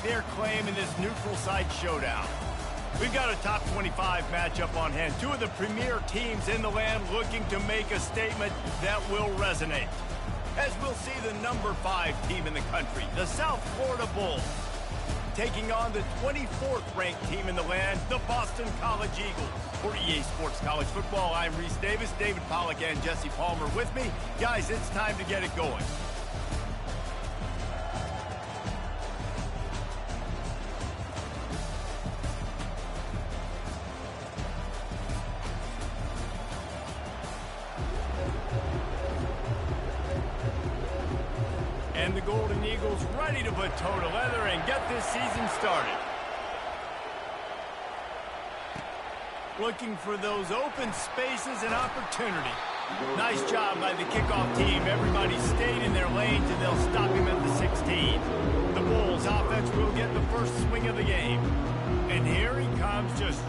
their claim in this neutral site showdown. We've got a top 25 matchup on hand. Two of the premier teams in the land looking to make a statement that will resonate. As we'll see the number 5 team in the country, the South Florida Bulls, taking on the 24th ranked team in the land, the Boston College Eagles. For EA Sports College Football, I'm Reese Davis, David Pollack and Jesse Palmer with me. Guys, it's time to get it going. And the Golden Eagles ready to put toe to leather and get this season started. Looking for those open spaces and opportunity. Nice job by the kickoff team. Everybody stayed in their lanes and they'll stop him at the 16. The Bulls offense will get the first swing of the game. And here he comes, just...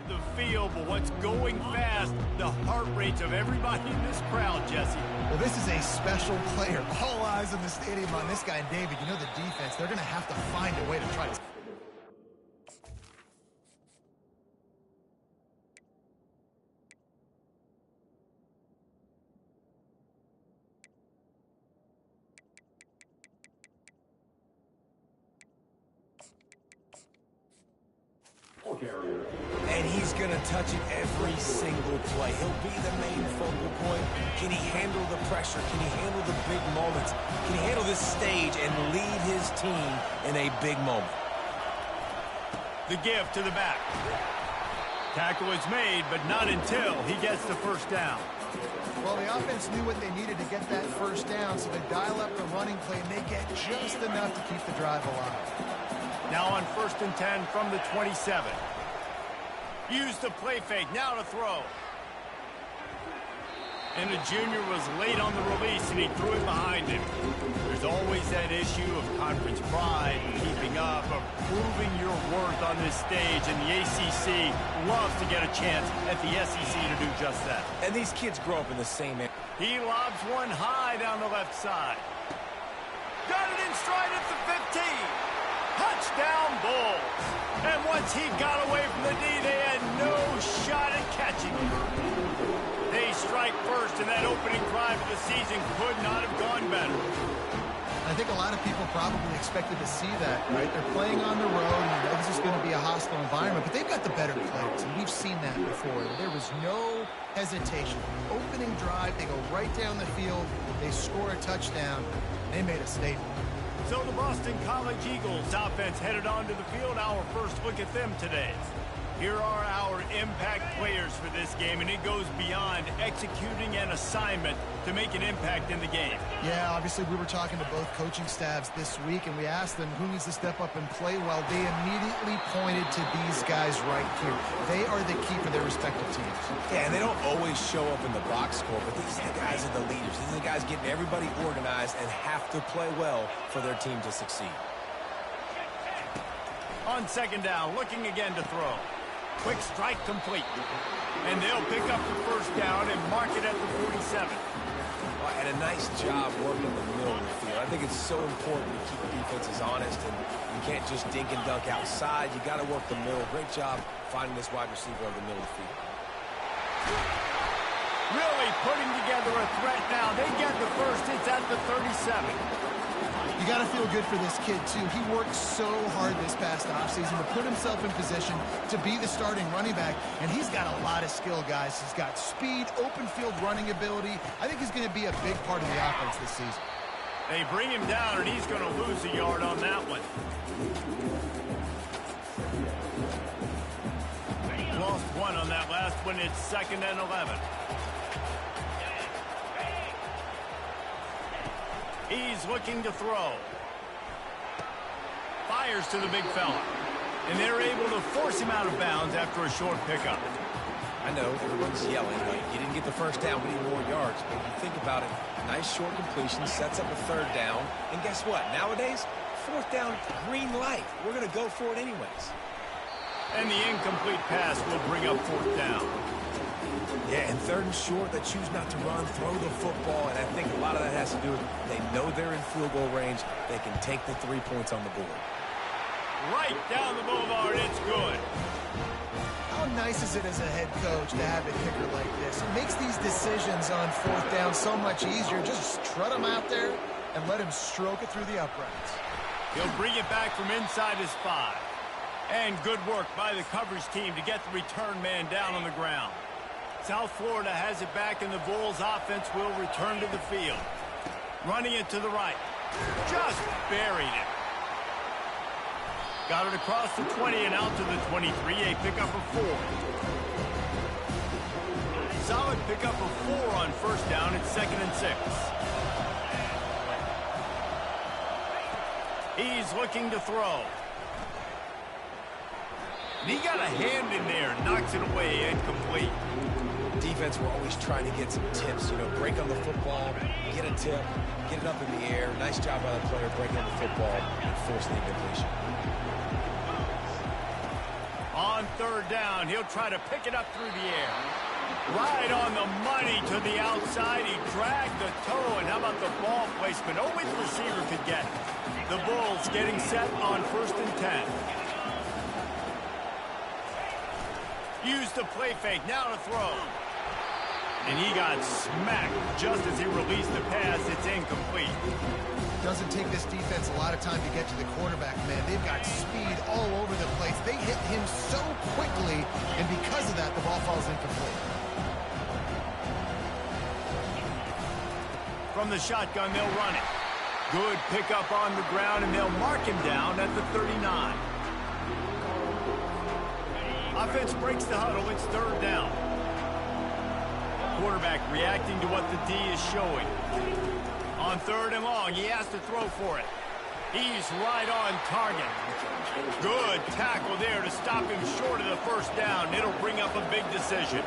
the field, but what's going fast, the heart rates of everybody in this crowd, Jesse. Well, this is a special player. All eyes in the stadium on this guy. And David, you know the defense, they're going to have to find a way to try to... And he's going to touch it every single play. He'll be the main focal point. Can he handle the pressure? Can he handle the big moments? Can he handle this stage and lead his team in a big moment? The give to the back. Tackle is made, but not until he gets the first down. Well, the offense knew what they needed to get that first down, so they dial up the running play, and they get just enough to keep the drive alive. Now on 1st and 10 from the 27. Use the play fake, now to throw. And the junior was late on the release, and he threw it behind him. There's always that issue of conference pride, keeping up, of proving your worth on this stage, and the ACC loves to get a chance at the SEC to do just that. And these kids grow up in the same area. He lobs one high down the left side. Got it in stride at the 15. Touchdown, Bulls. And once he got away from the D, they had no shot at catching him. They strike first, and that opening drive of the season could not have gone better. I think a lot of people probably expected to see that, right? They're playing on the road, and you know this is going to be a hostile environment, but they've got the better players, and we've seen that before. There was no hesitation. Opening drive, they go right down the field, they score a touchdown, they made a statement. So the Boston College Eagles offense headed onto the field. Our first look at them today. Here are our impact players for this game, and it goes beyond executing an assignment to make an impact in the game. Yeah, obviously we were talking to both coaching staffs this week, and we asked them who needs to step up and play well. They immediately pointed to these guys right here. They are the key for their respective teams. Yeah, and they don't always show up in the box score, but these are the guys are the leaders. These are the guys getting everybody organized and have to play well for their team to succeed. On second down, looking again to throw. Quick strike complete. And they'll pick up the first down and mark it at the 47. And a nice job working the middle of the field. I think it's so important to keep defenses honest, and you can't just dink and dunk outside. You got to work the middle. Great job finding this wide receiver over the middle of the field. Really putting together a threat now. They get the first. It's at the 37. You got to feel good for this kid, too. He worked so hard this past offseason to put himself in position to be the starting running back, and he's got a lot of skill, guys. He's got speed, open field running ability. I think he's going to be a big part of the offense this season. They bring him down, and he's going to lose a yard on that one. Lost one on that last one. It's 2nd and 11. He's looking to throw. Fires to the big fella. And they're able to force him out of bounds after a short pickup. I know everyone's yelling, like, you didn't get the first down, we need more yards. But if you think about it, nice short completion, sets up a third down. And guess what? Nowadays, fourth down, green light. We're going to go for it anyways. And the incomplete pass will bring up 4th down. Yeah, and 3rd and short, they choose not to run, throw the football, and I think a lot of that has to do with they know they're in field goal range. They can take the 3 points on the board. Right down the boulevard, it's good. How nice is it as a head coach to have a kicker like this? It makes these decisions on 4th down so much easier. Just strut him out there and let him stroke it through the uprights. He'll bring it back from inside his 5. And good work by the coverage team to get the return man down on the ground. South Florida has it back, and the Bulls offense will return to the field. Running it to the right. Just buried it. Got it across the 20 and out to the 23. A pickup of 4. Solid pickup of 4 on first down. It's 2nd and 6. He's looking to throw. And he got a hand in there, knocks it away, incomplete. Defense, we're always trying to get some tips, you know, break on the football, get a tip, get it up in the air. Nice job by the player breaking on the football and forcing the incompletion. On 3rd down, he'll try to pick it up through the air. Right on the money to the outside. He dragged the toe, and how about the ball placement? Only the receiver could get it. The Bulls getting set on 1st and 10. Used the play fake, now to throw. And he got smacked just as he released the pass. It's incomplete. Doesn't take this defense a lot of time to get to the quarterback, man. They've got speed all over the place. They hit him so quickly, and because of that, the ball falls incomplete. From the shotgun, they'll run it. Good pickup on the ground, and they'll mark him down at the 39. Offense breaks the huddle. It's 3rd down. Quarterback reacting to what the D is showing. On 3rd and long, he has to throw for it. He's right on target. Good tackle there to stop him short of the first down. It'll bring up a big decision.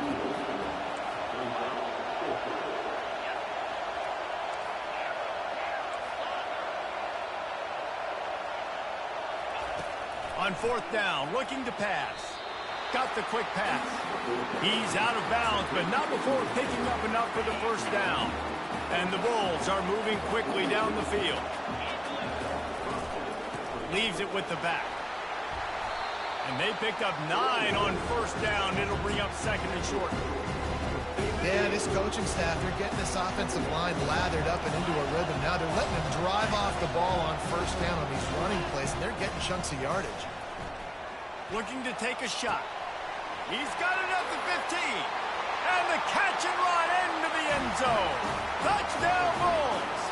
On 4th down, looking to pass. Got the quick pass. He's out of bounds, but not before picking up enough for the first down. And the Bulls are moving quickly down the field. Leaves it with the back. And they picked up 9 on first down. It'll bring up 2nd and short. Yeah, this coaching staff, they're getting this offensive line lathered up and into a rhythm. Now they're letting them drive off the ball on first down on these running plays, and they're getting chunks of yardage. Looking to take a shot. He's got it at the 15. And the catch and run into the end zone. Touchdown Bulls.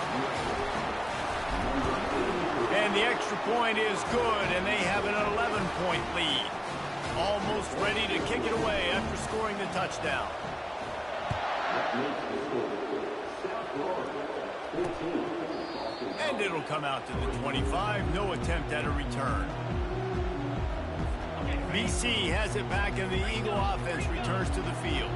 And the extra point is good, and they have an 11-point lead. Almost ready to kick it away after scoring the touchdown. And it'll come out to the 25. No attempt at a return. BC has it back, and the Eagle offense returns to the field.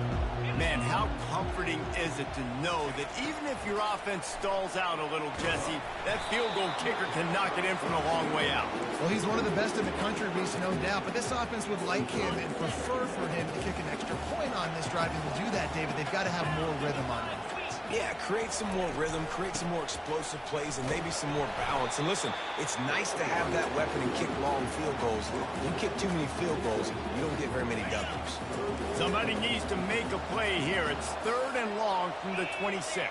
Man, how comforting is it to know that even if your offense stalls out a little, Jesse, that field goal kicker can knock it in from a long way out. Well, he's one of the best in the country, Reese, no doubt, but this offense would like him and prefer for him to kick an extra point on this drive. And to do that, David, they've got to have more rhythm on offense. Yeah, create some more rhythm, create some more explosive plays, and maybe some more balance. And listen, it's nice to have that weapon and kick long field goals. You kick too many field goals, you don't get very many W's. Somebody needs to make a play here. It's 3rd and long from the 26.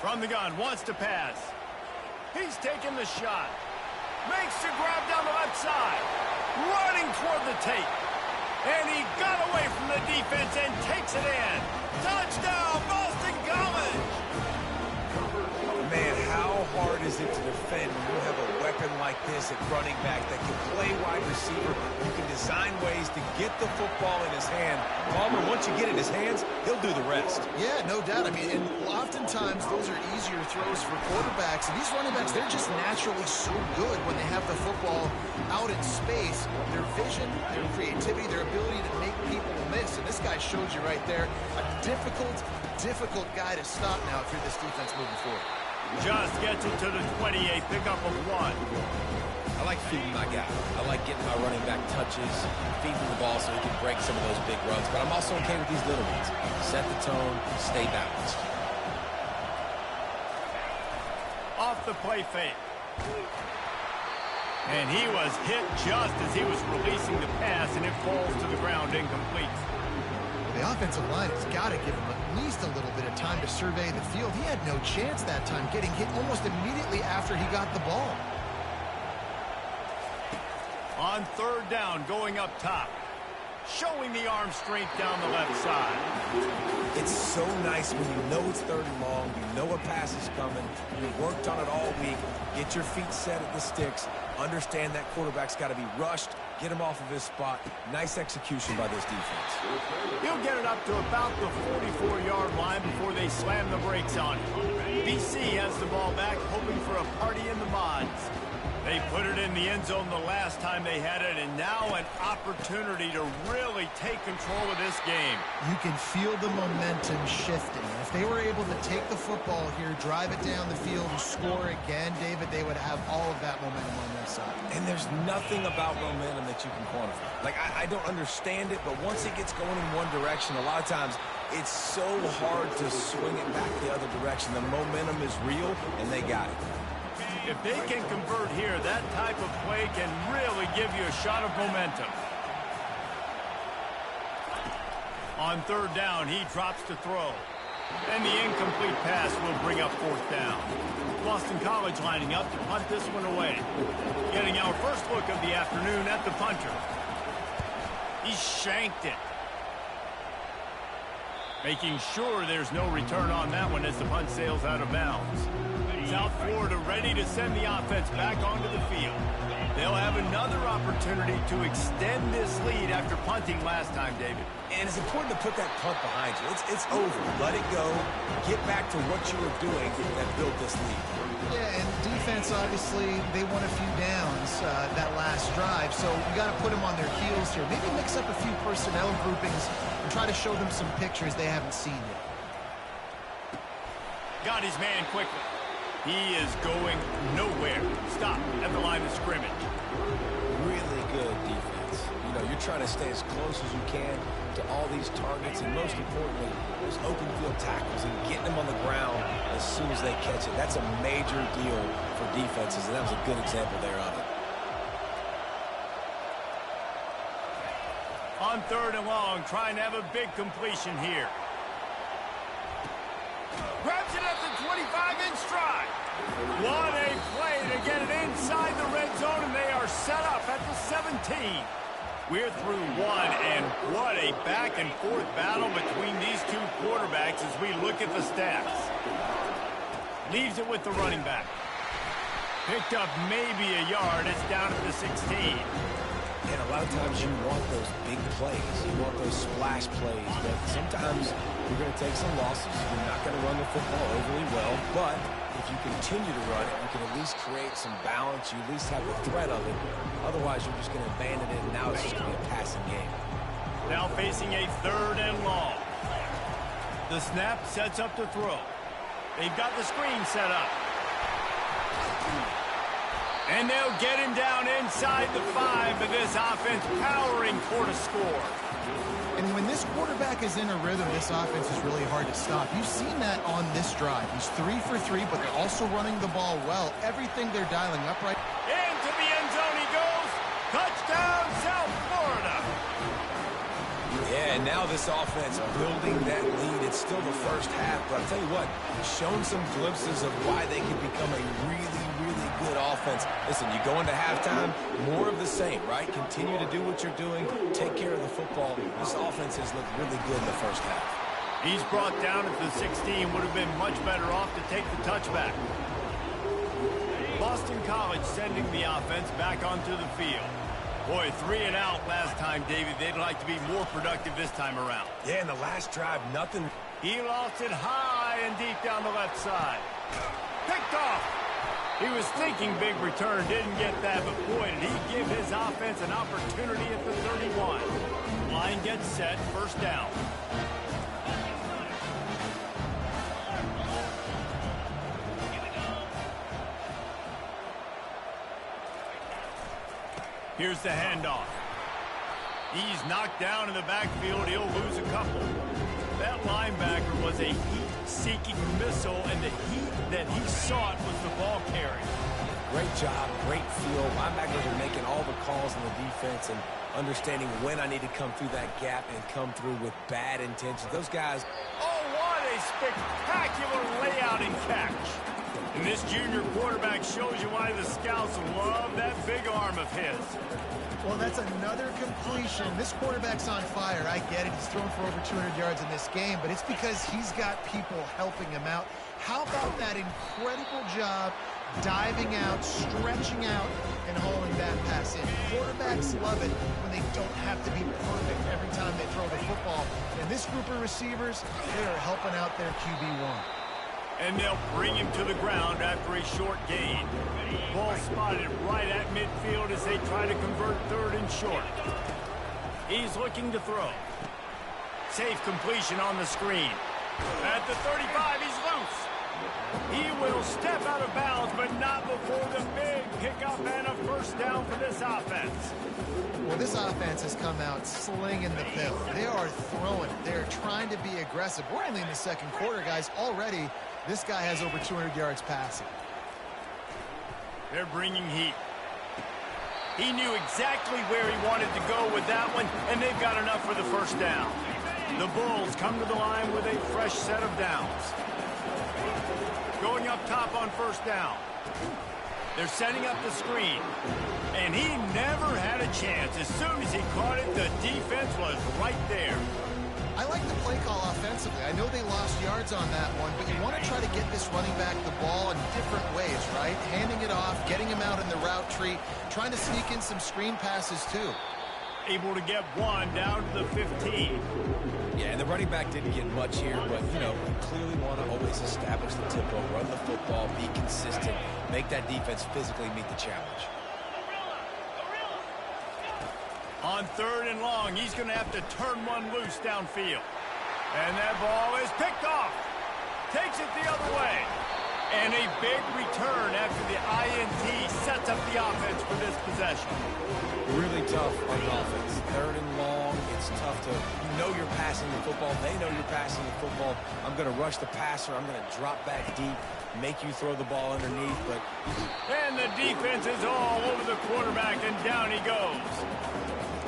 From the gun, wants to pass. He's taking the shot. Makes the grab down the left side. Running toward the tape. And he got away from the defense and takes it in. Touchdown, Boston College! Man, how hard is it to defend when you have a weapon like this at running back that can play wide receiver? You can design ways to get the football in his hand. Palmer, once you get it in his hands, he'll do the rest. Yeah, no doubt. I mean, and oftentimes those are easier throws for quarterbacks. And these running backs, they're just naturally so good when they have the football out in space. Their vision, their creativity, their ability to make people miss. And this guy shows you right there a difficult guy to stop now if you're this defense moving forward. Just gets it to the 28, pickup of 1. I like feeding my guy. I like getting my running back touches, feeding the ball so he can break some of those big runs. But I'm also okay with these little ones. Set the tone, stay balanced. Off the play fake. And he was hit just as he was releasing the pass, and it falls to the ground incomplete. The offensive line has got to give him at least a little bit of time to survey the field. He had no chance that time, getting hit almost immediately after he got the ball. On 3rd down, going up top. Showing the arm strength down the left side. It's so nice when you know it's 3rd and long, you know a pass is coming, you worked on it all week, get your feet set at the sticks, understand that quarterback's got to be rushed, get him off of his spot. Nice execution by this defense. He'll get it up to about the 44-yard line before they slam the brakes on it. BC has the ball back, hoping for a party in the mods. They put it in the end zone the last time they had it, and now an opportunity to really take control of this game. You can feel the momentum shifting. If they were able to take the football here, drive it down the field, and score again, David, they would have all of that momentum on their side. And there's nothing about momentum that you can quantify. Like, I don't understand it, but once it gets going in one direction, a lot of times it's so hard to swing it back the other direction. The momentum is real, and they got it. If they can convert here, that type of play can really give you a shot of momentum. On 3rd down, he drops to throw. And the incomplete pass will bring up 4th down. Boston College lining up to punt this one away. Getting our first look of the afternoon at the punter. He shanked it. Making sure there's no return on that one as the punt sails out of bounds. South Florida ready to send the offense back onto the field. They'll have another opportunity to extend this lead after punting last time, David. And it's important to put that punt behind you. It's over. Let it go. Get back to what you were doing that built this lead. Yeah, and defense, obviously, they won a few downs that last drive, so you got to put them on their heels here. Maybe mix up a few personnel groupings and try to show them some pictures they haven't seen yet. Got his man quickly. He is going nowhere. Stop at the line of scrimmage. Really good defense. You know, you're trying to stay as close as you can to all these targets, and most importantly, those open field tackles and getting them on the ground as soon as they catch it. That's a major deal for defenses, and that was a good example there of it. On 3rd and long, trying to have a big completion here. Grabs it at the 25 in stride. What a play to get it inside the red zone, and they are set up at the 17. We're through one, and what a back-and-forth battle between these two quarterbacks as we look at the stats. Leaves it with the running back. Picked up maybe a yard. It's down at the 16. And a lot of times you want those big plays. You want those splash plays. But sometimes you're going to take some losses. You're not going to run the football overly well. But if you continue to run it, you can at least create some balance. You at least have the threat of it. Otherwise, you're just going to abandon it, and now it's just going to be a passing game. Now facing a 3rd and long. The snap sets up to throw. They've got the screen set up. And they'll get him down inside the 5, but this offense powering for the score. And when this quarterback is in a rhythm, this offense is really hard to stop. You've seen that on this drive. He's 3 for 3, but they're also running the ball well. Everything they're dialing up right. Into the end zone he goes. Touchdown, South Florida. Yeah, and now this offense building that lead. It's still the first half, but I'll tell you what, shown some glimpses of why they can become a really good offense. Listen, you go into halftime, more of the same, right? Continue to do what you're doing, take care of the football. This offense has looked really good in the first half. He's brought down at the 16, would have been much better off to take the touchback. Boston College sending the offense back onto the field. Boy, 3 and out last time, David. They'd like to be more productive this time around. Yeah, in the last drive, nothing. He lost it high and deep down the left side. Picked off. He was thinking big return, didn't get that, but boy, did he give his offense an opportunity at the 31. Line gets set, 1st down. Here's the handoff. He's knocked down in the backfield. He'll lose a couple. That linebacker was a heat-seeking missile, and the heat that he sought was the ball carry. Great job, great feel. Linebackers are making all the calls in the defense and understanding when I need to come through that gap and come through with bad intentions. Those guys... Oh, what a spectacular layout and catch. And this junior quarterback shows you why the scouts love that big arm of his. Well, that's another completion. This quarterback's on fire. I get it. He's thrown for over 200 yards in this game, but it's because he's got people helping him out. How about that incredible job diving out, stretching out, and hauling that pass in? Quarterbacks love it when they don't have to be perfect every time they throw the football. And this group of receivers, they are helping out their QB1. And they'll bring him to the ground after a short gain. Ball spotted right at midfield as they try to convert 3rd and short. He's looking to throw. Safe completion on the screen. At the 35, he's loose. He will step out of bounds, but not before the big pickup and a 1st down for this offense. Well, this offense has come out slinging the pill. They are throwing. They're trying to be aggressive. We're only in the 2nd quarter, guys. Already, this guy has over 200 yards passing. They're bringing heat. He knew exactly where he wanted to go with that one, and they've got enough for the 1st down. The Bulls come to the line with a fresh set of downs. Going up top on 1st down. They're setting up the screen. And he never had a chance. As soon as he caught it, the defense was right there. I like the play call offensively. I know they lost yards on that one, but you want to try to get this running back the ball in different ways, right? Handing it off, getting him out in the route tree, trying to sneak in some screen passes too. Able to get one down to the 15. Yeah, and the running back didn't get much here, but, you know, you clearly want to always establish the tempo, run the football, be consistent, make that defense physically meet the challenge. On 3rd and long, he's going to have to turn one loose downfield. And that ball is picked off. Takes it the other way. And a big return after the INT sets up the offense for this possession. Really tough on offense. 3rd and long, it's tough to, you know you're passing the football. They know you're passing the football. I'm going to rush the passer. I'm going to drop back deep, make you throw the ball underneath. But and the defense is all over the quarterback, and down he goes.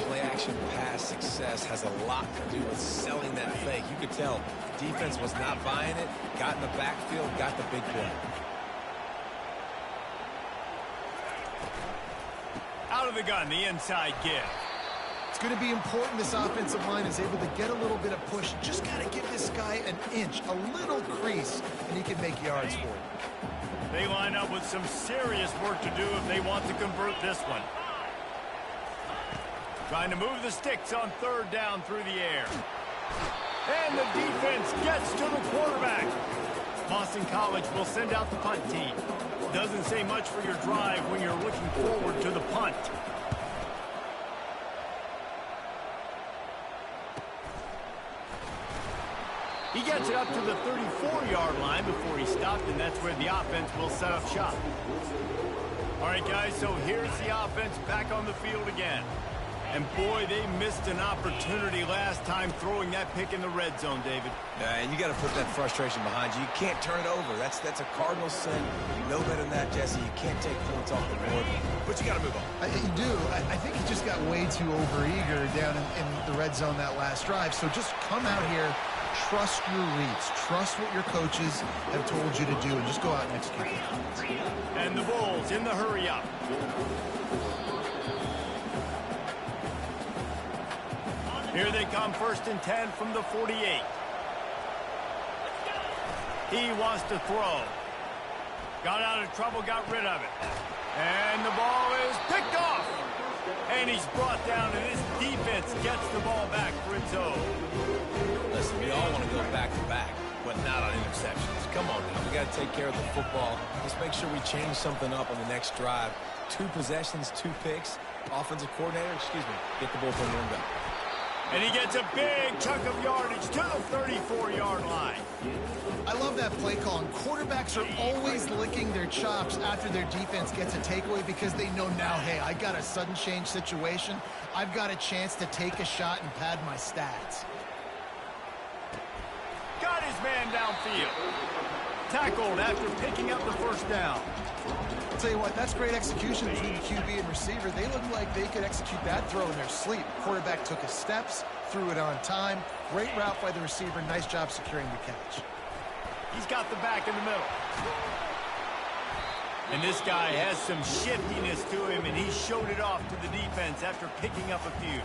Play-action pass success has a lot to do with selling that fake. You could tell defense was not buying it, got in the backfield, got the big play. Out of the gun, the inside give. It's going to be important this offensive line is able to get a little bit of push. Just got to give this guy an inch, a little crease, and he can make yards for it. They line up with some serious work to do if they want to convert this one. Trying to move the sticks on third down through the air. And the defense gets to the quarterback. Boston College will send out the punt team. Doesn't say much for your drive when you're looking forward to the punt. He gets it up to the 34-yard line before he stopped, and that's where the offense will set up shop. All right, guys, so here's the offense back on the field again. And, boy, they missed an opportunity last time throwing that pick in the red zone, David. And you got to put that frustration behind you. You can't turn it over. That's a cardinal sin. You know better than that, Jesse. You can't take points off the board, but you got to move on. You do. I think he just got way too overeager down in the red zone that last drive. So just come out here, trust your reads, trust what your coaches have told you to do, and just go out and execute it. And the Bulls in the hurry-up. Here they come, 1st and 10 from the 48. He wants to throw. Got out of trouble, got rid of it. And the ball is picked off. And he's brought down, and his defense gets the ball back for its own. Listen, we all want to go back-to-back, but not on interceptions. Come on now, we got to take care of the football. Just make sure we change something up on the next drive. 2 possessions, 2 picks. Offensive coordinator, get the ball from the end up. And he gets a big chunk of yardage to the 34-yard line. I love that play call. And quarterbacks are always licking their chops after their defense gets a takeaway because they know now, hey, I got a sudden change situation. I've got a chance to take a shot and pad my stats. Got his man downfield. Tackled after picking up the 1st down. I'll tell you what, that's great execution between the QB and receiver. They look like they could execute that throw in their sleep. Quarterback took his steps, threw it on time. Great route by the receiver. Nice job securing the catch. He's got the back in the middle. And this guy has some shiftiness to him, and he showed it off to the defense after picking up a few.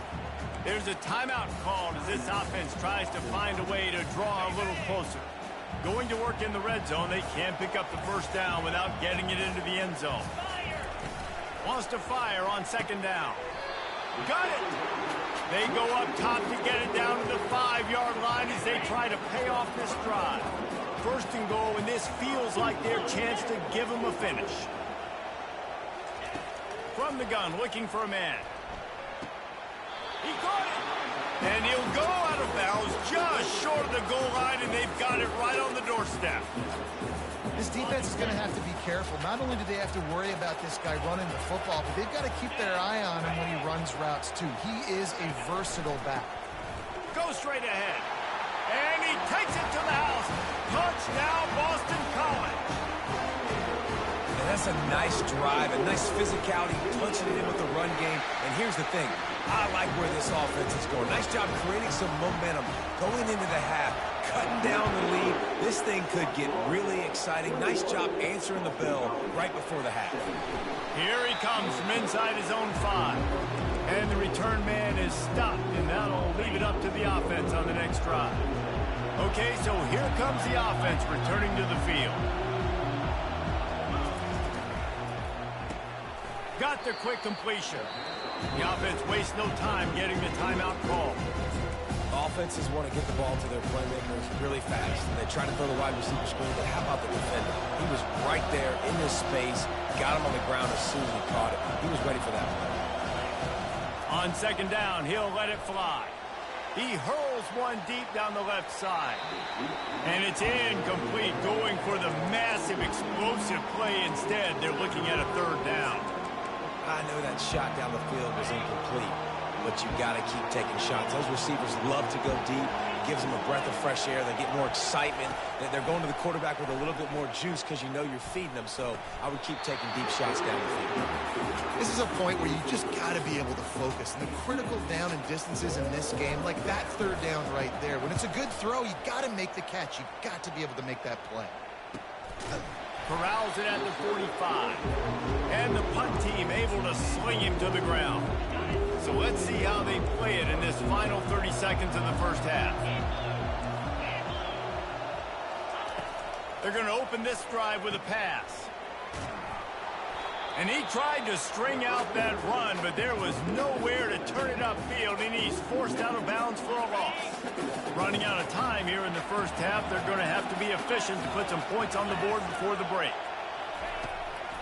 There's a timeout called as this offense tries to find a way to draw a little closer. Going to work in the red zone, they can't pick up the 1st down without getting it into the end zone. Wants to fire on 2nd down. Got it! They go up top to get it down to the 5-yard line as they try to pay off this drive. 1st and goal, and this feels like their chance to give them a finish. From the gun, looking for a man. He got it! And he'll go out of bounds just short of the goal line, and they've got it right on the doorstep. This defense is going to have to be careful. Not only do they have to worry about this guy running the football, but they've got to keep their eye on him when he runs routes, too. He is a versatile back. Go straight ahead. And he takes it to the house. Touchdown, Boston College. And that's a nice drive, a nice physicality, punching it in with the run game. And here's the thing. I like where this offense is going. Nice job creating some momentum, going into the half, cutting down the lead. This thing could get really exciting. Nice job answering the bell right before the half. Here he comes from inside his own 5. And the return man is stopped, and that'll leave it up to the offense on the next drive. Okay, so here comes the offense returning to the field. Got the quick completion. The offense wastes no time getting the timeout call. Offenses want to get the ball to their playmakers really fast. And they try to throw the wide receiver screen, but how about the defender? He was right there in this space, got him on the ground as soon as he caught it. He was ready for that play. On 2nd down, he'll let it fly. He hurls one deep down the left side. And it's incomplete, going for the massive, explosive play instead. They're looking at a 3rd down. I know that shot down the field was incomplete, but you got to keep taking shots. Those receivers love to go deep. It gives them a breath of fresh air. They get more excitement. They're going to the quarterback with a little bit more juice because you know you're feeding them. So I would keep taking deep shots down the field. This is a point where you just got to be able to focus. And the critical down and distances in this game, like that 3rd down right there, when it's a good throw, you got to make the catch. You got to be able to make that play. Corrals it at the 45. And the punt team able to sling him to the ground. So let's see how they play it in this final 30 seconds of the 1st half. They're going to open this drive with a pass. And he tried to string out that run, but there was nowhere to turn it upfield, and he's forced out of bounds for a loss. Running out of time here in the first half, they're going to have to be efficient to put some points on the board before the break.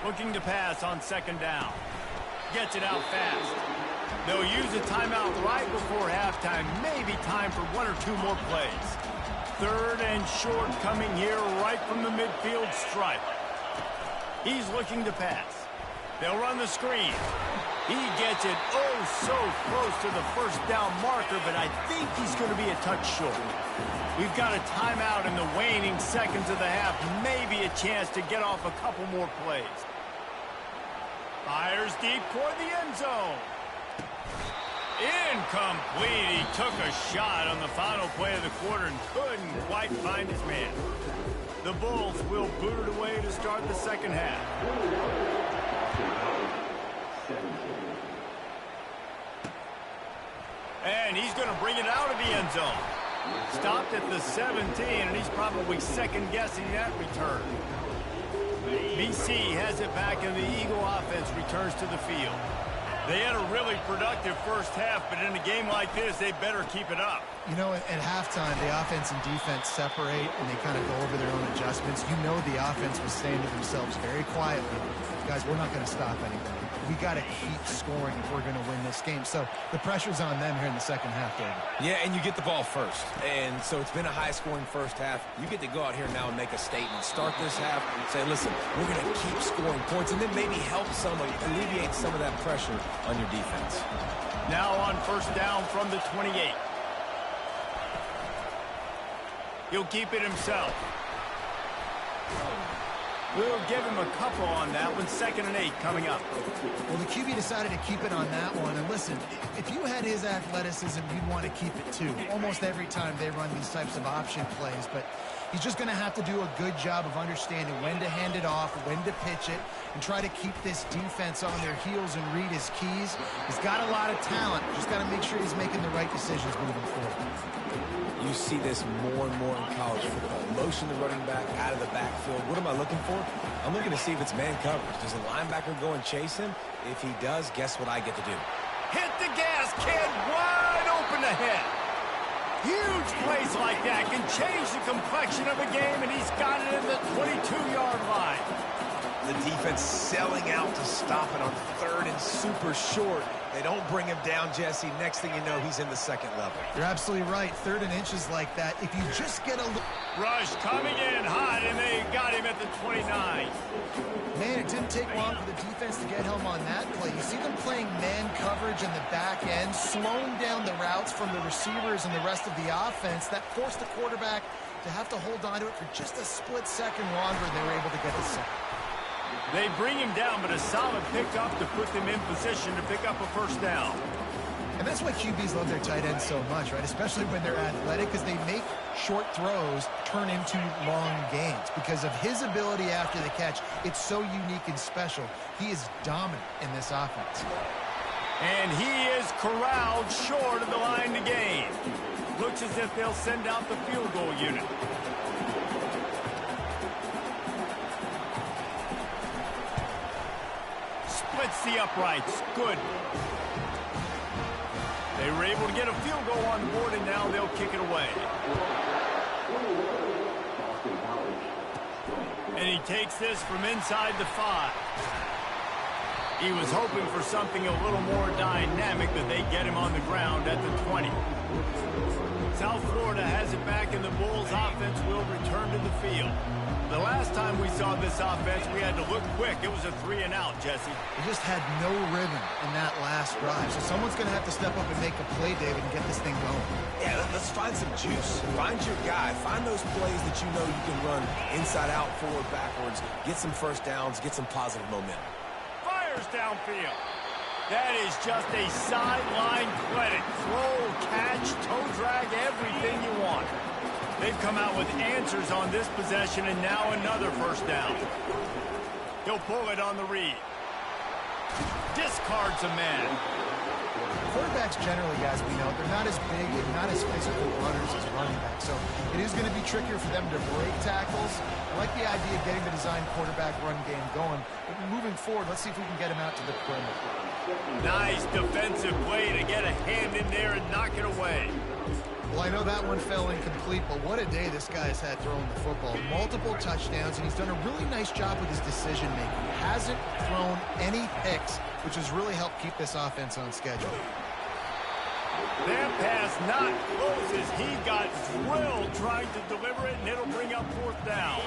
Looking to pass on second down. Gets it out fast. They'll use a timeout right before halftime. Maybe time for one or two more plays. Third and short coming here right from the midfield stripe. He's looking to pass. They'll run the screen. He gets it so close to the first down marker, but I think he's going to be a touch short. We've got a timeout in the waning seconds of the half. Maybe a chance to get off a couple more plays. Fires deep toward the end zone. Incomplete. He took a shot on the final play of the quarter and couldn't quite find his man. The Bulls will boot it away to start the second half. And he's going to bring it out of the end zone. Stopped at the 17, and he's probably second-guessing that return. BC has it back, and the Eagle offense returns to the field. They had a really productive first half, but in a game like this, they better keep it up. You know, at halftime, the offense and defense separate, and they kind of go over their own adjustments. You know the offense was saying to themselves very quietly, guys, we're not going to stop anybody. We got to keep scoring if we're going to win this game. So the pressure's on them here in the second half, David. Yeah, and you get the ball first. And so it's been a high-scoring first half. You get to go out here now and make a statement. Start this half, say, listen, we're going to keep scoring points, and then maybe help alleviate some of that pressure on your defense. Now on first down from the 28. He'll keep it himself. We'll give him a couple on that one. 2nd and 8 coming up. Well, the QB decided to keep it on that one. And listen, if you had his athleticism, you'd want to keep it too. Almost every time they run these types of option plays. But he's just going to have to do a good job of understanding when to hand it off, when to pitch it, and try to keep this defense on their heels and read his keys. He's got a lot of talent. Just got to make sure he's making the right decisions moving forward. You see this more and more in college football. Motion the running back out of the backfield. What am I looking for? I'm looking to see if it's man coverage. Does the linebacker go and chase him? If he does, guess what I get to do? Hit the gas, kid. Wide open ahead. Huge plays like that can change the complexion of a game, and he's got it in the 22-yard line. The defense selling out to stop it on 3rd and super short. They don't bring him down, Jesse. Next thing you know, he's in the second level. You're absolutely right. 3rd and inches like that. If you just get a rush coming in hot, and they got him at the 29. Man, it didn't take long for the defense to get home on that play. You see them playing man coverage in the back end, slowing down the routes from the receivers and the rest of the offense. That forced the quarterback to have to hold on to it for just a split second longer, and they were able to get the sack. They bring him down, but a solid pickup to put them in position to pick up a first down. And that's why QBs love their tight ends so much, right? Especially when they're athletic, because they make short throws turn into long gains. Because of his ability after the catch, it's so unique and special. He is dominant in this offense. And he is corralled short of the line to gain. Looks as if they'll send out the field goal unit. Splits the uprights. Good. They were able to get a field goal on the board, and now they'll kick it away. And he takes this from inside the 5. He was hoping for something a little more dynamic, but they get him on the ground at the 20. South Florida has it back, and the Bulls offense will return to the field. The last time we saw this offense, we had to look quick. It was a 3-and-out, Jesse. They just had no rhythm in that last drive. So someone's going to have to step up and make a play, David, and get this thing going. Yeah, let's find some juice. Find your guy. Find those plays that you know you can run inside out, forward, backwards. Get some first downs. Get some positive momentum. Fires downfield. That is just a sideline credit. Throw, catch, toe drag, everything you want. They've come out with answers on this possession, and now another first down. He'll pull it on the read. Discards a man. quarterbacks generally, guys, we know, they're not as big and not as physical runners as running backs. So it is going to be trickier for them to break tackles. I like the idea of getting the design quarterback run game going. But moving forward, let's see if we can get him out to the perimeter. Nice defensive play to get a hand in there and knock it away. Well, I know that one fell incomplete, but what a day this guy has had throwing the football. Multiple touchdowns, and he's done a really nice job with his decision-making. He hasn't thrown any picks, which has really helped keep this offense on schedule. That pass not close as he got drilled trying to deliver it, and it'll bring up fourth down.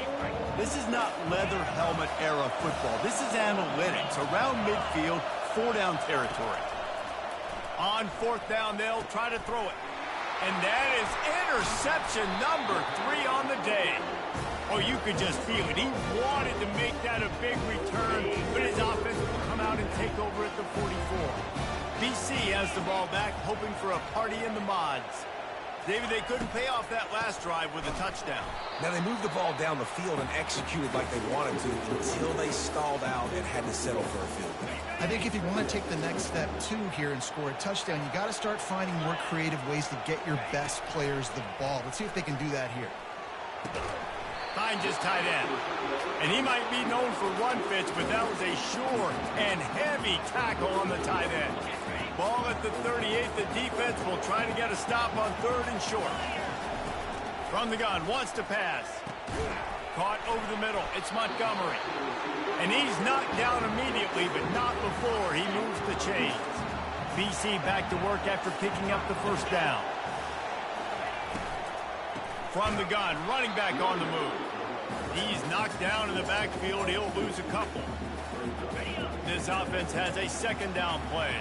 This is not leather helmet era football. This is analytics. Around midfield, 4-down territory. On fourth down, they'll try to throw it. And that is interception number 3 on the day. Oh, you could just feel it. He wanted to make that a big return, but his offense will come out and take over at the 44. BC has the ball back, hoping for a party in the mods. David, they couldn't pay off that last drive with a touchdown. Now, they moved the ball down the field and executed like they wanted to until they stalled out and had to settle for a field goal. I think if you want to take the next step, too, here and score a touchdown, you got to start finding more creative ways to get your best players the ball. Let's see if they can do that here. Finds his tight end. And he might be known for run fits, but that was a sure and heavy tackle on the tight end. Ball at the 38. The defense will try to get a stop on 3rd and short. From the gun, wants to pass. Caught over the middle. It's Montgomery. And he's knocked down immediately, but not before he moves the chains. BC back to work after picking up the first down. From the gun, running back on the move. He's knocked down in the backfield. He'll lose a couple. This offense has a 2nd down play.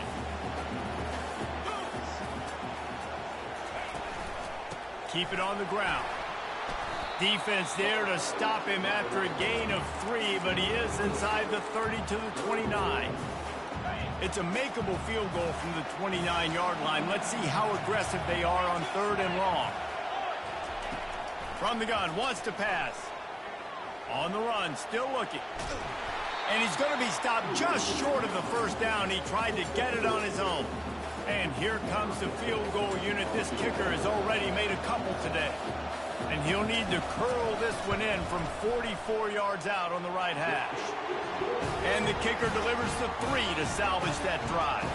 Keep it on the ground. Defense there to stop him after a gain of 3, but he is inside the 30 to the 29. It's a makeable field goal from the 29-yard line. Let's see how aggressive they are on 3rd and long. From the gun, wants to pass. On the run, still looking. And he's going to be stopped just short of the first down. He tried to get it on his own. And here comes the field goal unit. This kicker has already made a couple today. And he'll need to curl this one in from 44 yards out on the right hash. And the kicker delivers the 3 to salvage that drive.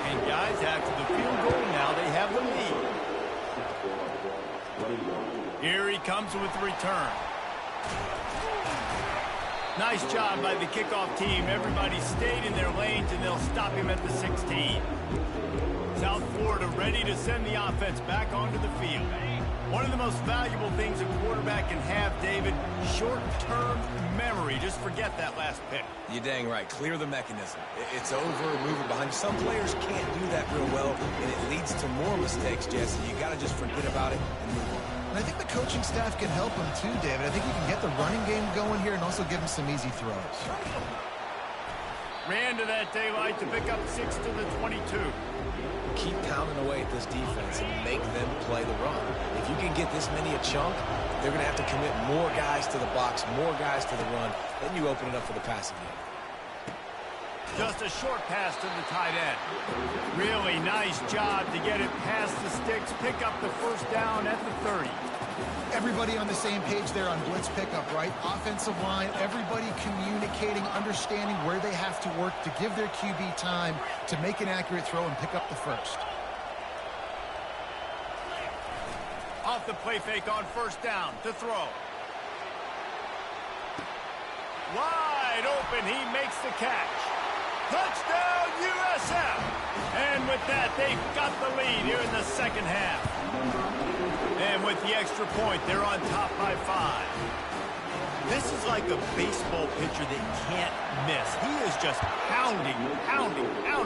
And guys, after the field goal, now they have the lead. Here he comes with the return. Nice job by the kickoff team. Everybody stayed in their lanes, and they'll stop him at the 16. South Florida ready to send the offense back onto the field. One of the most valuable things a quarterback can have, David, short-term memory. Just forget that last pick. You're dang right. Clear the mechanism. It's over, move it behind you. Some players can't do that real well, and it leads to more mistakes, Jesse. You got to just forget about it and move on. And I think the coaching staff can help him too, David. I think you can get the running game going here and also give him some easy throws. Ran to that daylight to pick up 6 to the 22. Keep pounding away at this defense and make them play the run. If you can get this many a chunk, they're going to have to commit more guys to the box, more guys to the run. Then you open it up for the passing game. Just a short pass to the tight end. Really nice job to get it past the sticks, pick up the first down at the 30. Everybody on the same page there on blitz pickup, right? Offensive line, everybody communicating, understanding where they have to work to give their QB time to make an accurate throw and pick up the first. Off the play fake on first down to throw. Wide open, he makes the catch. Touchdown, USF! And with that, they've got the lead here in the second half. And with the extra point, they're on top by 5. This is like a baseball pitcher that can't miss. He is just pounding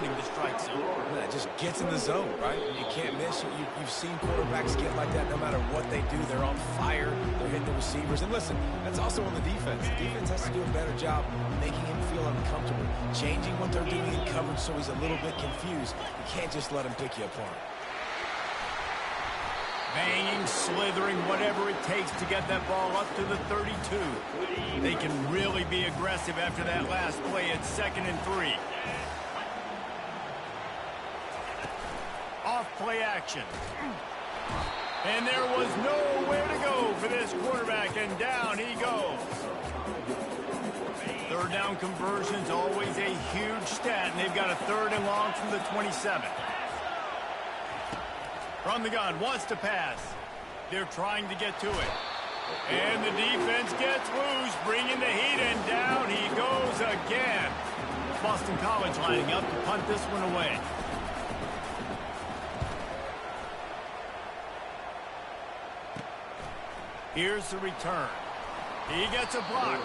the strike zone. Yeah, just gets in the zone, right? You can't miss. You've seen quarterbacks get like that no matter what they do. They're on fire. They're hitting the receivers. And listen, that's also on the defense. The defense has to do a better job making him feel uncomfortable, changing what they're doing in coverage so he's a little bit confused. You can't just let him pick you apart. Banging, slithering, whatever it takes to get that ball up to the 32. They can really be aggressive after that last play at 2nd and 3. play action. And there was nowhere to go for this quarterback, and down he goes. Third down conversion's always a huge stat, and they've got a 3rd and long from the 27. From the gun, wants to pass. They're trying to get to it. And the defense gets loose, bringing the heat, and down he goes again. Boston College lining up to punt this one away. Here's the return. He gets a block.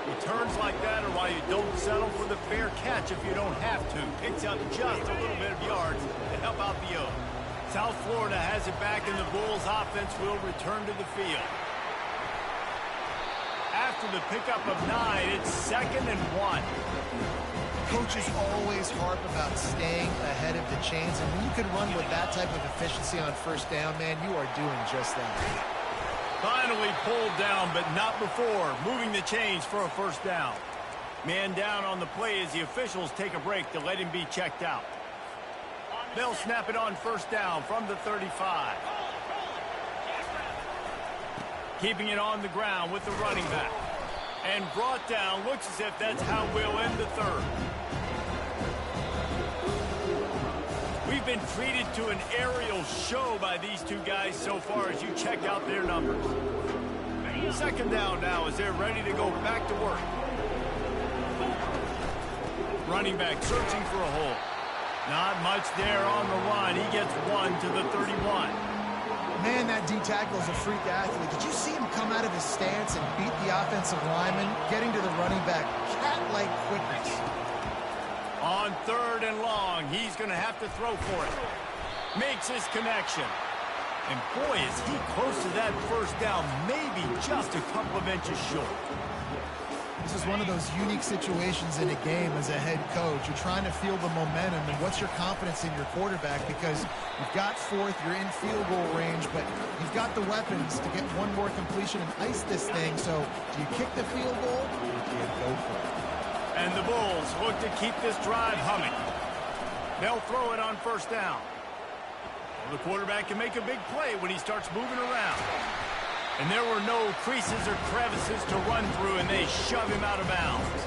Returns like that are why you don't settle for the fair catch if you don't have to. Picks up just a little bit of yards to help out the O. South Florida has it back, and the Bulls offense will return to the field. After the pickup of 9, it's 2nd and 1. Coaches always harp about staying ahead of the chains, and when you can run with that type of efficiency on 1st down, man, you are doing just that. Finally pulled down, but not before. Moving the chains for a 1st down. Man down on the play as the officials take a break to let him be checked out. They'll snap it on 1st down from the 35. Keeping it on the ground with the running back. And brought down. Looks as if that's how we'll end the 3rd. We've been treated to an aerial show by these two guys so far as you check out their numbers. 2nd down now as they're ready to go back to work. Running back searching for a hole. Not much there on the line. He gets 1 to the 31. Man, that D-tackle is a freak athlete. Did you see him come out of his stance and beat the offensive lineman, getting to the running back? Cat-like quickness. On 3rd and long, he's going to have to throw for it. Makes his connection. And boy, is he close to that 1st down, maybe just a couple of inches short. This is one of those unique situations in a game as a head coach. You're trying to feel the momentum, and what's your confidence in your quarterback? Because you've got 4th, you're in field goal range, but you've got the weapons to get one more completion and ice this thing. So do you kick the field goal, or do you go for it? And the Bulls look to keep this drive humming. They'll throw it on 1st down. Well, the quarterback can make a big play when he starts moving around. And there were no creases or crevices to run through, and they shove him out of bounds.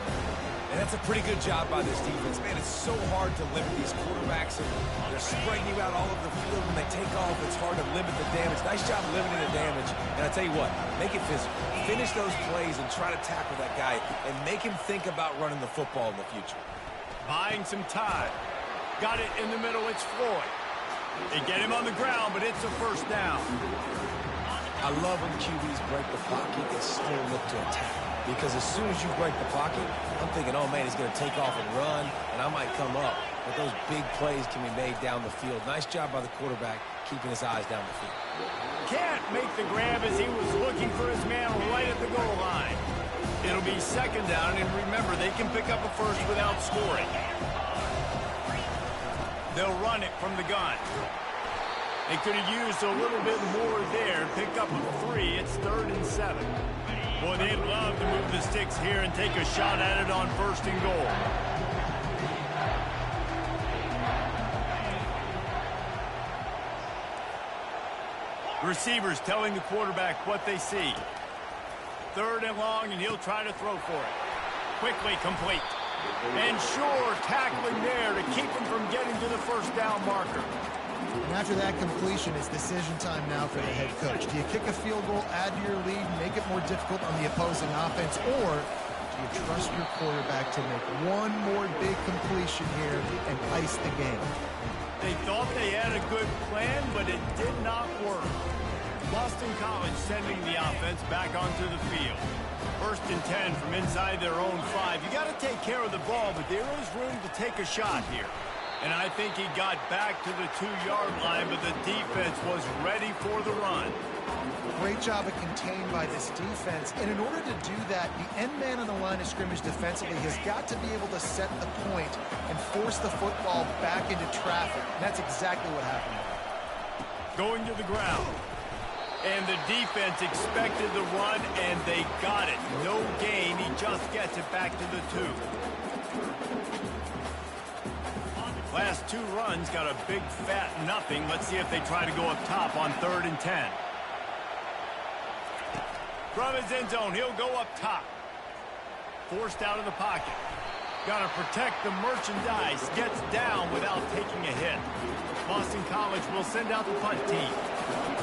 And that's a pretty good job by this defense. Man, it's so hard to limit these quarterbacks, and they're spreading you out all over the field. When they take off, it's hard to limit the damage. Nice job limiting the damage. And I tell you what, make it physical. Finish those plays and try to tackle that guy and make him think about running the football in the future. Buying some time. Got it in the middle. It's Floyd. They get him on the ground, but it's a 1st down. I love when QBs break the pocket and still look to attack. Because as soon as you break the pocket, I'm thinking, oh, man, he's going to take off and run, and I might come up. But those big plays can be made down the field. Nice job by the quarterback keeping his eyes down the field. Can't make the grab as he was looking for his man right at the goal line. It'll be 2nd down, and remember, they can pick up a 1st without scoring. They'll run it from the gun. They could have used a little bit more there, picked up a 3. It's 3rd and 7. Boy, they'd love to move the sticks here and take a shot at it on 1st and goal. Receivers telling the quarterback what they see. 3rd and long, and he'll try to throw for it. Quickly complete. And sure, tackling there to keep him from getting to the 1st down marker. And after that completion, it's decision time now for the head coach. Do you kick a field goal, add to your lead, make it more difficult on the opposing offense, or do you trust your quarterback to make one more big completion here and ice the game? They thought they had a good plan, but it did not work. Boston College sending the offense back onto the field. 1st and 10 from inside their own 5. You got to take care of the ball, but there is room to take a shot here. And I think he got back to the 2-yard line, but the defense was ready for the run. Great job of contained by this defense. And in order to do that, the end man on the line of scrimmage defensively has got to be able to set the point and force the football back into traffic. And that's exactly what happened. Going to the ground. And the defense expected the run, and they got it. No gain. He just gets it back to the 2. Last two runs got a big fat nothing. Let's see if they try to go up top on 3rd and 10. From his end zone, he'll go up top. Forced out of the pocket. Got to protect the merchandise. Gets down without taking a hit. Boston College will send out the punt team.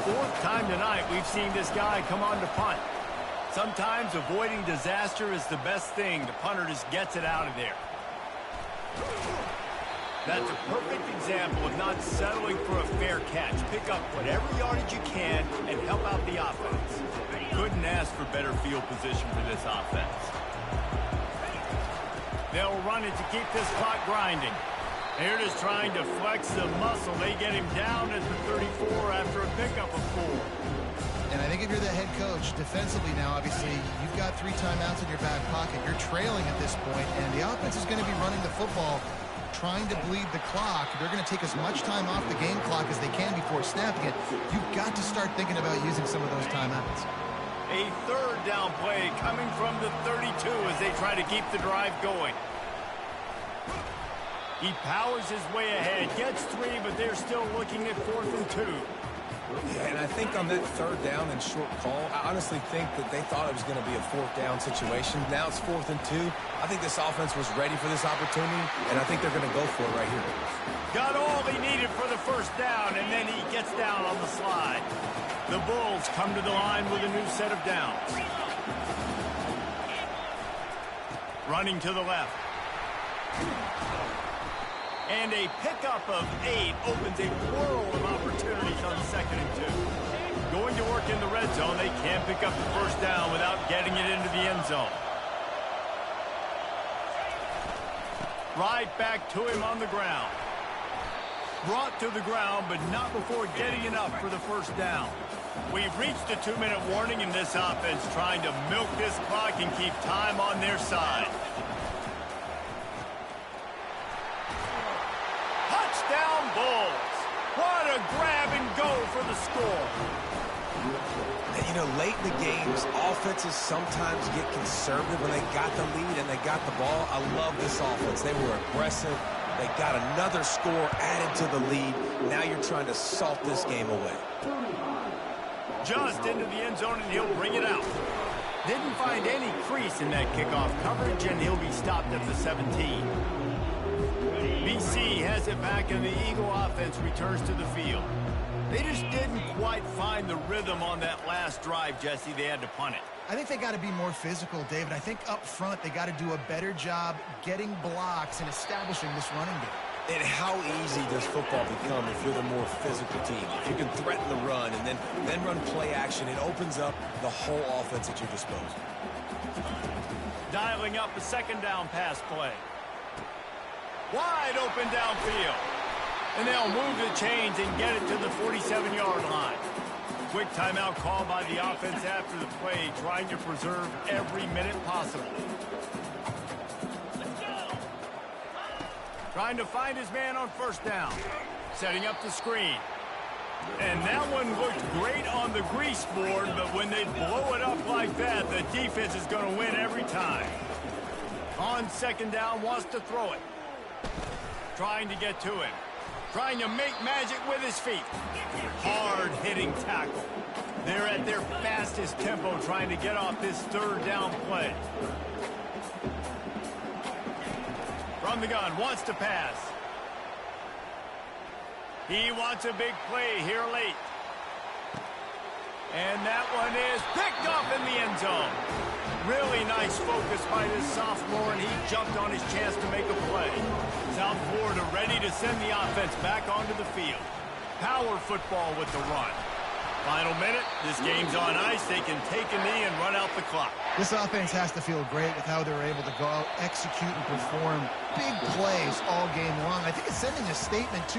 4th time tonight we've seen this guy come on to punt. Sometimes avoiding disaster is the best thing. The punter just gets it out of there. That's a perfect example of not settling for a fair catch. Pick up whatever yardage you can and help out the offense. Couldn't ask for better field position for this offense. They'll run it to keep this clock grinding. They're just trying to flex the muscle. They get him down at the 34 after a pickup of 4. And I think if you're the head coach, defensively now, obviously, you've got 3 timeouts in your back pocket. You're trailing at this point, and the offense is going to be running the football, trying to bleed the clock. They're going to take as much time off the game clock as they can before snapping it. You've got to start thinking about using some of those timeouts. A 3rd down play coming from the 32 as they try to keep the drive going. He powers his way ahead, gets 3, but they're still looking at 4th and 2. Yeah, and I think on that 3rd down and short call, I honestly think that they thought it was going to be a 4th down situation. Now it's 4th and 2. I think this offense was ready for this opportunity, and I think they're going to go for it right here. Got all he needed for the 1st down, and then he gets down on the slide. The Bulls come to the line with a new set of downs. Running to the left. And a pickup of 8 opens a world of opportunities on 2nd and 2. Going to work in the red zone, they can't pick up the 1st down without getting it into the end zone. Right back to him on the ground. Brought to the ground, but not before getting enough for the 1st down. We've reached a 2-minute warning in this offense, trying to milk this clock and keep time on their side. Touchdown Bulls. What a grab and go for the score. And, you know, late in the games, offenses sometimes get conservative when they got the lead and they got the ball. I love this offense. They were aggressive. They got another score added to the lead. Now you're trying to salt this game away. Just into the end zone, and he'll bring it out. Didn't find any crease in that kickoff coverage, and he'll be stopped at the 17. BC has it back, and the Eagle offense returns to the field. They just didn't quite find the rhythm on that last drive, Jesse. They had to punt it. I think they got to be more physical, David. I think up front they got to do a better job getting blocks and establishing this running game. And how easy does football become if you're the more physical team? If you can threaten the run and then run play action, it opens up the whole offense at your disposal. Dialing up a 2nd down pass play. Wide open downfield. And they'll move the chains and get it to the 47-yard line. Quick timeout call by the offense after the play, trying to preserve every minute possible. Trying to find his man on 1st down. Setting up the screen. And that one looked great on the grease board, but when they blow it up like that, the defense is going to win every time. On 2nd down, wants to throw it. Trying to get to him. Trying to make magic with his feet. Hard-hitting tackle. They're at their fastest tempo trying to get off this 3rd down play. From the gun, wants to pass. He wants a big play here late. And that one is picked up in the end zone. Really nice focus by this sophomore, and he jumped on his chance to make a play. South Florida ready to send the offense back onto the field. Power football with the run. Final minute, this game's on ice. They can take a knee and run out the clock. This offense has to feel great with how they're able to go out, execute, and perform big plays all game long. I think it's sending a statement, too,